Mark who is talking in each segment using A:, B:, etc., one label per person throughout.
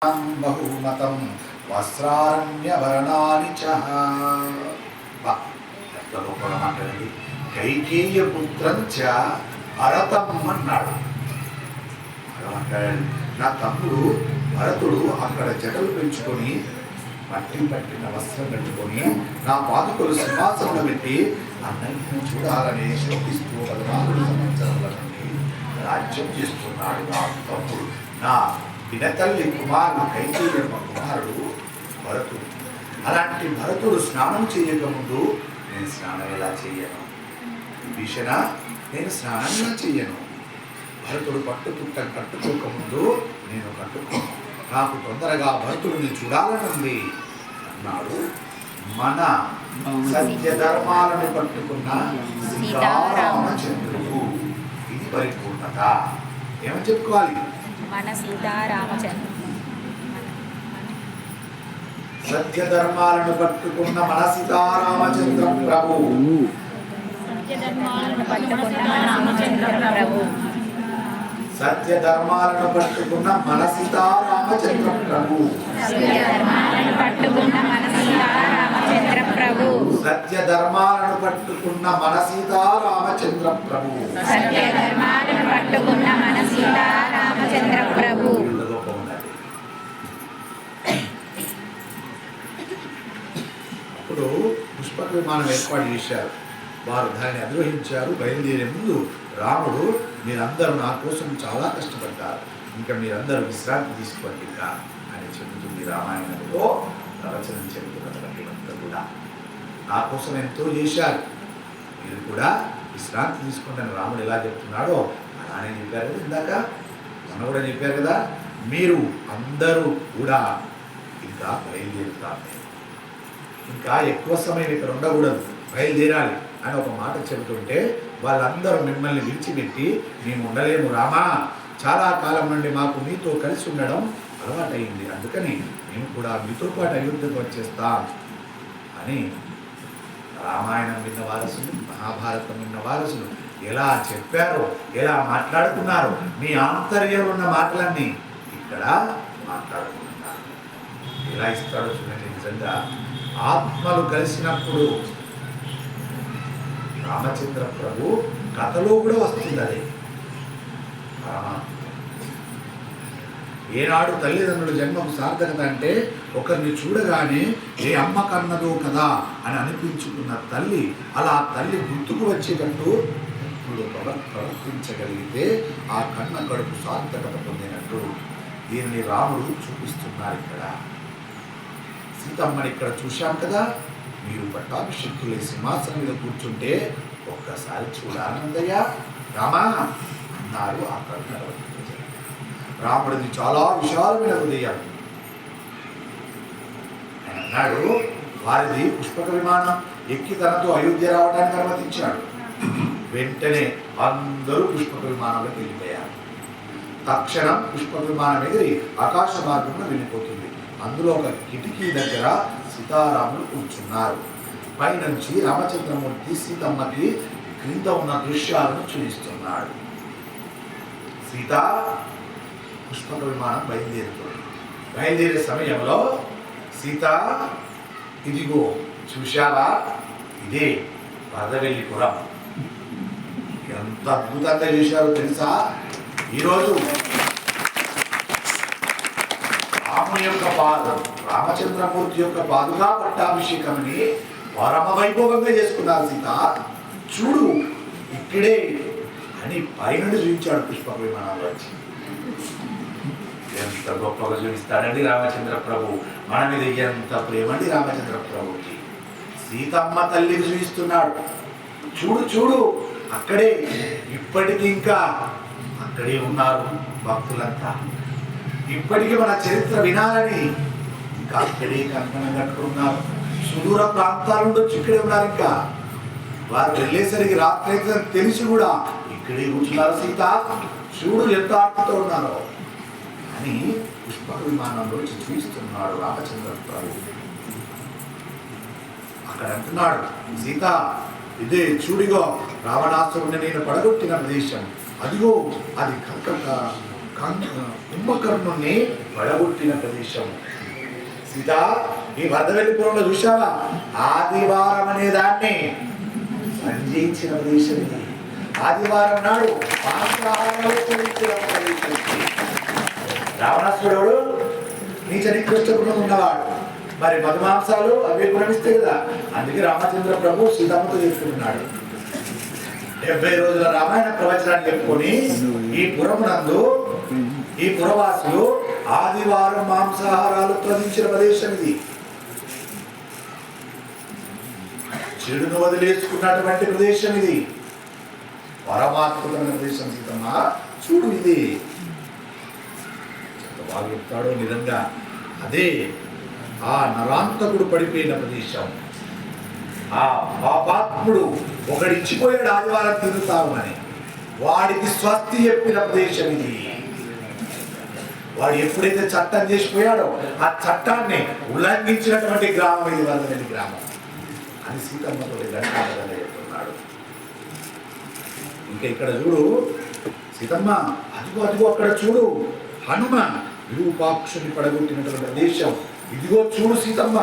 A: బహుమతం వస్త్రారణ్యభరణాని చ. ఎంత గొప్పగా మాట్లాడండి. కైకేయ పుత్రం చ భరతం అన్నాడు. మాట్లాడండి. నా తమ్ముడు భరతుడు అక్కడ జటలు పెంచుకొని మట్టి పట్టిన వస్త్రం కట్టుకొని నా పాదుకలు సింహాసనంలో పెట్టి అన్నింటిని చూడాలని శోభిస్తూ 14 సంవత్సరాల నుండి రాజ్యం చేస్తున్నాడు నా తమ్ముడు. నా పినతల్లి కుమారుడు కైకేయ కుమారుడు భరతుడు. అలాంటి భరతుడు స్నానం చేయకముందు నేను స్నానం ఎలా చెయ్యను? విభీషణ, నేను స్నానం ఎలా చెయ్యను? భరతుడు పట్టుపుట్ట కట్టుకోకముందు నేను కట్టుకోను. నాకు తొందరగా భరతుడిని చూడాలనుంది అన్నాడు. మన సత్య ధర్మాలను పట్టుకున్న సీతారామచంద్రుడు. ఇది పరిపూర్ణత. ఏమని చెప్పుకోవాలి?
B: మన సీతారామచంద్ర
A: సత్య ధర్మాలను పట్టుకున్న మన సీతారామచంద్ర ప్రభు.
B: సత్య ధర్మాలను పట్టుకున్న రామచంద్ర ప్రభు.
A: సత్య ధర్మాలను పట్టుకున్న మన సీతారామచంద్ర ప్రభు.
B: సత్య ధర్మాలను పట్టుకున్న మన సీతారామచంద్ర ప్రభు.
A: సత్య ధర్మాలను పట్టుకున్న మన సీతారామచంద్ర ప్రభు.
B: సత్య ధర్మాలను పట్టుకున్న మన సీతారామచంద్ర ప్రభు.
A: అప్పుడు పుష్పక విమానం ఏర్పాటు చేశారు. వారు దాన్ని అధిరోహించారు. బయలుదేరే ముందు రాముడు, మీరందరూ నా కోసం చాలా కష్టపడ్డారు, ఇంకా మీరందరూ విశ్రాంతి తీసుకోండి ఇంకా అని చెబుతుంది రామాయణంలో ప్రవచనం చెబుతున్నటువంటి అంతా కూడా. నా కోసం ఎంతో చేశారు, మీరు కూడా విశ్రాంతి తీసుకోండి అని రాముడు ఎలా చెప్తున్నాడో అలానే చెప్పారు కదా. ఇందాక మన కూడా చెప్పారు కదా, మీరు అందరూ కూడా ఇంకా బయలుదేరుతారు, ఇంకా ఎక్కువ సమయం ఇక్కడ ఉండకూడదు, బయలుదేరాలి అని ఒక మాట చెబుతుంటే వాళ్ళందరూ మిమ్మల్ని విడిచిపెట్టి మేము ఉండలేము రామా, చాలా కాలం నుండి మాకు మీతో కలిసి ఉండడం అలవాటైంది, అందుకని మేము కూడా మీతో పాటు అయోధ్యకు వచ్చేస్తాం అని రామాయణం విన్న వారసులు, మహాభారతం విన్న వారసులు ఎలా చెప్పారో, ఎలా మాట్లాడుకున్నారో, మీ ఆంతర్యంలో ఉన్న మాటలన్నీ ఇక్కడ మాట్లాడుకుంటున్నారు. ఎలా ఇస్తాడో చూడండి. నిజంగా ఆత్మలు కలిసినప్పుడు రామచంద్ర ప్రభు కథలో కూడా వస్తుంది. అదే ఏనాడు తల్లిదండ్రుల జన్మకు సార్థకత అంటే ఒకరిని చూడగానే ఏ అమ్మ కన్నదో కదా అని అనిపించుకున్న తల్లి అలా తల్లి గుర్తుకు వచ్చేటట్టు ప్రవర్తించగలిగితే ఆ కన్న కడుపు సార్థకత పొందినట్టు దీనిని రాముడు చూపిస్తున్నారు. ఇక్కడ సీతమ్మని ఇక్కడ చూశాం కదా, మీరు పట్టాభిషిక్తులై సింహాసనం మీద కూర్చుంటే ఒక్కసారి చూడాలన్నదయ్యా రామా అన్నారు. ఆ కన్న రాముడిది చాలా విశాలమైన హృదయం. ఆయన అన్నాడు, వారిది పుష్పక విమానం ఎక్కి తనతో అయోధ్య రావడానికి అనుమతించాడు. వెంటనే అందరూ పుష్పక విమానంలోకి వెళ్ళిపోయారు. తక్షణం పుష్పక విమానం ఎగిరి ఆకాశ మార్గంలో వెళ్ళిపోతుంది. అందులో ఒక కిటికీ దగ్గర సీతారాములు కూర్చున్నారు. పైనుంచి రామచంద్రమూర్తి సీతమ్మకి క్రింద ఉన్న దృశ్యాలను చూపిస్తున్నాడు. సీత పుష్పక విమానం బయలుదేరుతుంది. బయలుదేరే సమయంలో సీత, ఇదిగో చూశావా, ఇదే వరదవెల్లిపురం. ఎంత అద్భుతంగా చూశారో తెలుసా? ఈరోజు రాముని యొక్క పాదం, రామచంద్రమూర్తి యొక్క పాదుగా పట్టాభిషేకమని పరమ వైభవంగా చేసుకున్నారు. సీత చూడు ఇక్కడే అని పైనుండి చూపించాడు పుష్పక విమానాలు వచ్చి. ఎంత గొప్పగా చూపిస్తాడండి రామచంద్ర ప్రభు. మన మీద ఎంత ప్రేమండి రామచంద్ర ప్రభుకి. సీతమ్మ తల్లికి చూపిస్తున్నాడు. చూడు చూడు అక్కడే, ఇప్పటికీ ఇంకా అక్కడే ఉన్నారు భక్తులంతా. ఇప్పటికీ మన చరిత్ర వినాలని ఇంకా అక్కడే కంకణం కట్టుకున్నారు. సుదూర ప్రాంతాల నుండి వచ్చి ఇక్కడే ఉన్నారు. ఇంకా వారు వెళ్ళేసరికి రాత్రి అయితే తెలిసి కూడా ఇక్కడే కూర్చున్నారు. సీత చూడు ఎంత ఆర్తితో ఉన్నారో అని పుష్పక విమానంలో చూపిస్తున్నాడు రామచంద్ర ప్రభు. అక్కడ అంటున్నాడు, సీత ఇదే చూడిగో రావణాసురుని నేను పడగొట్టిన ప్రదేశం, అదిగో అది కుంభకర్ణుని పడగొట్టిన ప్రదేశం. సీత, ఈ వరదవెల్లిపురంలో చూశావా? ఆదివారం అనే దాన్ని సంజయించిన ప్రదేశం ఇది. ఆదివారం నాడు రావణాసురుడు నీచ నికృష్ట గుణం ఉన్నవాడు. మరి మధుమాంసాలు అవి గుణమిస్తాయి కదా. అందుకే రామచంద్ర ప్రభు సీతమ్మతో చెప్పుకుంటున్నాడు. 70 రోజుల రామాయణ ప్రవచనాన్ని చెప్పుకొని ఈ పురమునందు ఈ పురవాసులు ఆదివారం మాంసాహారాలు త్యజించిన ప్రదేశం ఇది. చెడును వదిలేసుకున్నటువంటి ప్రదేశం ఇది. పరమాత్మకమైన ప్రదేశం. సీతమ్మ చూడు, ఇది బాగా చెప్తాడో నిజంగా. అదే ఆ నరాంతకుడు పడిపోయిన ప్రదేశం. ఆ పాపాత్ముడు ఒకడిచ్చిపోయాడు ఆదివారం తిరుగుతావు అని, వాడికి స్వస్తి చెప్పిన ప్రదేశం ఇది. వాడు ఎప్పుడైతే చట్టం చేసిపోయాడో ఆ చట్టాన్ని ఉల్లంఘించినటువంటి గ్రామం ఇది, వరదవెల్లి గ్రామం అని సీతమ్మతో చెప్తున్నాడు. ఇంకా ఇక్కడ చూడు సీతమ్మ, అదిగో అదిగో అక్కడ చూడు హనుమ విరూపాక్షుని పడగొట్టినటువంటి ప్రదేశం. ఇదిగో చూడు సీతమ్మ,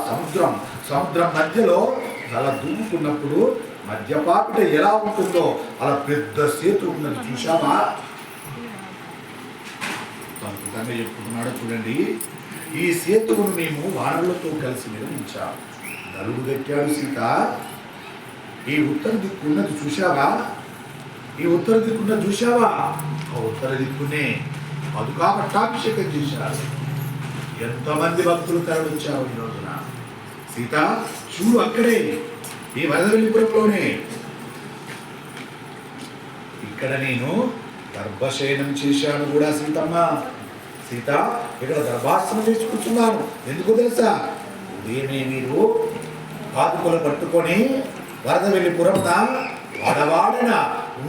A: సముద్రం. సముద్రం మధ్యలో అలా దూకున్నప్పుడు మధ్యపాపిట ఎలా ఉంటుందో అలా పెద్ద సేతు ఉన్నది, చూశావా? అద్భుతంగా చెప్పుకున్నాడు. చూడండి, ఈ సేతువును మేము వానరులతో కలిసి నిర్మించాం. నలుగు కట్టాడు సీత. ఈ ఉత్తర దిక్కున్నది చూశావా? ఈ ఉత్తర దిక్కున్నది చూశావా? ఆ ఉత్తర దిక్కునే మధుకా పట్టాభిషేకం చేశారు. ఎంతమంది భక్తులు తరలించారు ఈ రోజున. సీత చూడు, అక్కడే ఈ వరదవెల్లిపురంలోనే ఇక్కడ నేను గర్భశయనం చేశాను కూడా సీతమ్మ. సీత, ఇక్కడ గర్భాసనం చేసి కూర్చున్నాను. ఎందుకు తెలుసా? ఉదయమే మీరు పాదుకలు పట్టుకొని వరదవెల్లిపురంన వాడవాడన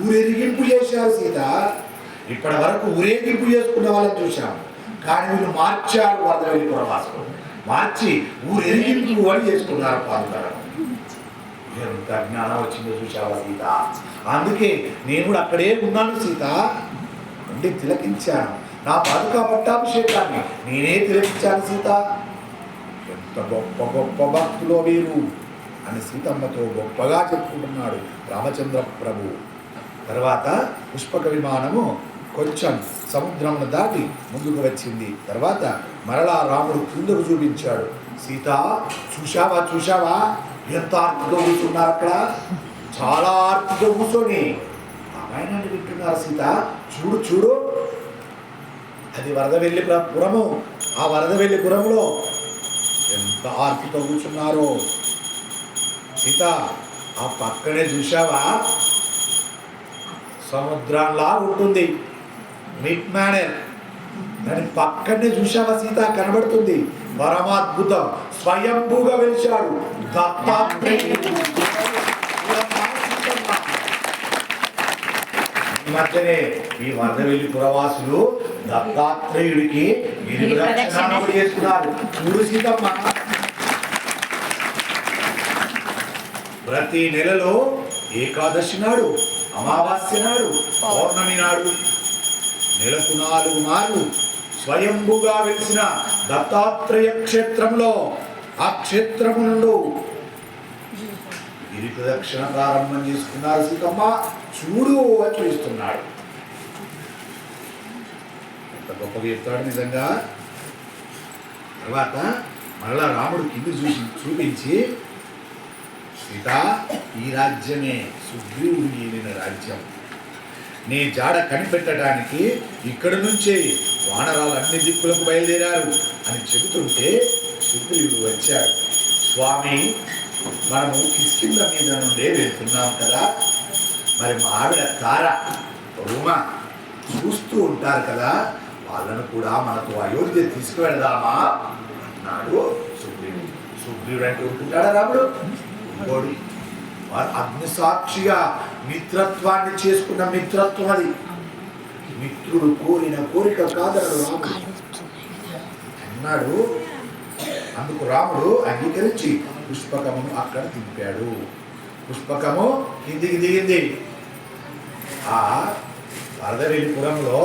A: ఊరేగింపు చేశారు సీత. ఇప్పటి వరకు ఊరేగింపు చేసుకున్న వాళ్ళని చూశాము, కానీ వీళ్ళు మార్చారు. వరదవెల్లిపురం వాసులు మార్చి ఊరేగింపు అని చేసుకున్నారు పాదుకలను. ఎంత జ్ఞానం వచ్చిందో చూశావా సీత? అందుకే నేను కూడా అక్కడే ఉన్నాను సీత. ఉండి తిలకించాను నా పాదుకా పట్టాభిషేకాన్ని, నేనే తిలకించాను సీత. ఎంత గొప్ప గొప్ప భక్తులో వీరు అని సీతమ్మతో గొప్పగా చెప్పుకుంటున్నాడు రామచంద్ర ప్రభు. తర్వాత పుష్పక విమానము కొంచెం సముద్రమును దాటి ముందుకు వచ్చింది. తర్వాత మరలా రాముడు కిందకు చూపించాడు. సీత చూశావా, చూశావా ఎంత ఆర్తితో కూర్చున్నారు అక్కడ? చాలా ఆర్తితో కూర్చొని రామాయణాన్ని వింటున్నారు సీత. చూడు చూడు, అది వరదవెల్లిపురము. ఆ వరదవెల్లిపురంలో ఎంత ఆర్తితో కూర్చున్నారో సీత. ఆ పక్కనే చూశావా? సముద్రంలా ఉంటుంది మిడ్ మ్యానర్. దాని పక్కనే చూశావా సీత? కనబడుతుంది. పరమాద్భుతం, స్వయంభూగా వెలిచాడు దత్తాత్రేయుడు. ఈ మధ్యనే ఈ వరదవెల్లి పురవాసులు దత్తాత్రేయుడికి గిరి ప్రదక్షిణ చేసుకున్నారు. చూడు సీతమ్మ, ప్రతి నెలలో ఏకాదశి నాడు, అమావాస్య నాడు, పౌర్ణమి నాడు నెలకు 4 మార్లు స్వయంభుగా వెలిసిన దత్తాత్రేయ క్షేత్రంలో ఆ క్షేత్రము నుండి గిరి ప్రదక్షిణ ప్రారంభం చేసుకున్నారు సీతమ్మ. చూడు అని చూస్తున్నాడు. ఎంత గొప్పగా చెప్తాడు నిజంగా. తర్వాత మరలా రాముడు కింది చూపించి, సీత ఈ రాజ్యమే సుగ్రీవుడు ఏలిన రాజ్యం. నీ జాడ కనిపెట్టడానికి ఇక్కడి నుంచే వానరాలు అన్ని దిక్కులకు బయలుదేరారు అని చెబుతుంటే సుగ్రీవుడు వచ్చాడు. స్వామి, మనము కిష్కింద మీద నుండే వెళ్తున్నాం కదా, మరి మా ఆవిడ తార రూమ చూస్తూ ఉంటారు కదా, వాళ్ళను కూడా మనతో అయోధ్య తీసుకువెళదామా అన్నాడు సుగ్రీవుడు. సుగ్రీవుడు అంటే ఉంటుంటాడా రాముడు? ఇంకోటి అగ్నిసాక్షిగా మిత్రత్వాన్ని చేసుకున్న మిత్రత్వం అది. మిత్రుడు కోరిన కోరిక కాదన్నాడు రాముడు అన్నాడు. అందుకు రాముడు అంగీకరించి పుష్పకమును అక్కడ దింపాడు. పుష్పకము కిందికి దిగింది. ఆ అర్ధవెల్లిపురంలో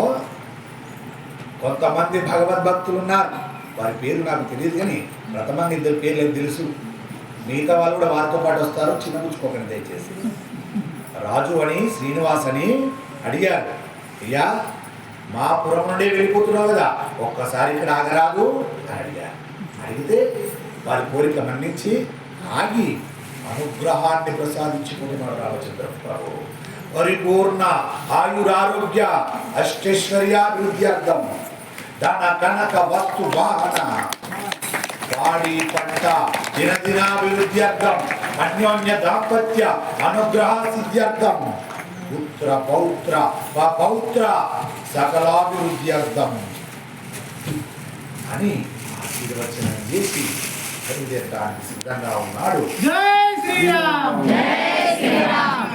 A: కొంతమంది భగవద్భక్తులు ఉన్నారు. వారి పేరు నాకు తెలియదు, కానీ ప్రథమంగా 2 పేర్లు అయితే తెలుసు. మిగతా వాళ్ళు కూడా వారితో పాటు వస్తారు, చిన్నపుచ్చుకోకండి దయచేసి. రాజు అని శ్రీనివాస్ అని అడిగాడు, అయ్యా మా పురం నుండి వెళ్ళిపోతున్నావు కదా, ఒక్కసారి ఇక్కడ ఆగరాదు అని అడిగారు. అడిగితే వారి కోరిక మన్నించి ఆగి అనుగ్రహాన్ని ప్రసాదించుకుంటున్నాడు రామచంద్ర ప్రభు. పరిపూర్ణ ఆయురారోగ్య అష్టైశ్వర్యాభివృద్ధ్యర్థం ధన కనక వస్తు వాహన వాడి పంట దినదినాభివృద్ధ్యర్థం అన్యోన్య దాంపత్య అనుగ్రహ సిద్ధ్యర్థం పుత్ర పౌత్ర పౌత్ర సకలాభివృద్ధ్యర్థం అని ఆశీర్వచనం చేసి బయలుదేరడానికి సిద్ధంగా ఉన్నాడు.
C: జై శ్రీరామ్.
B: జై శ్రీరామ్.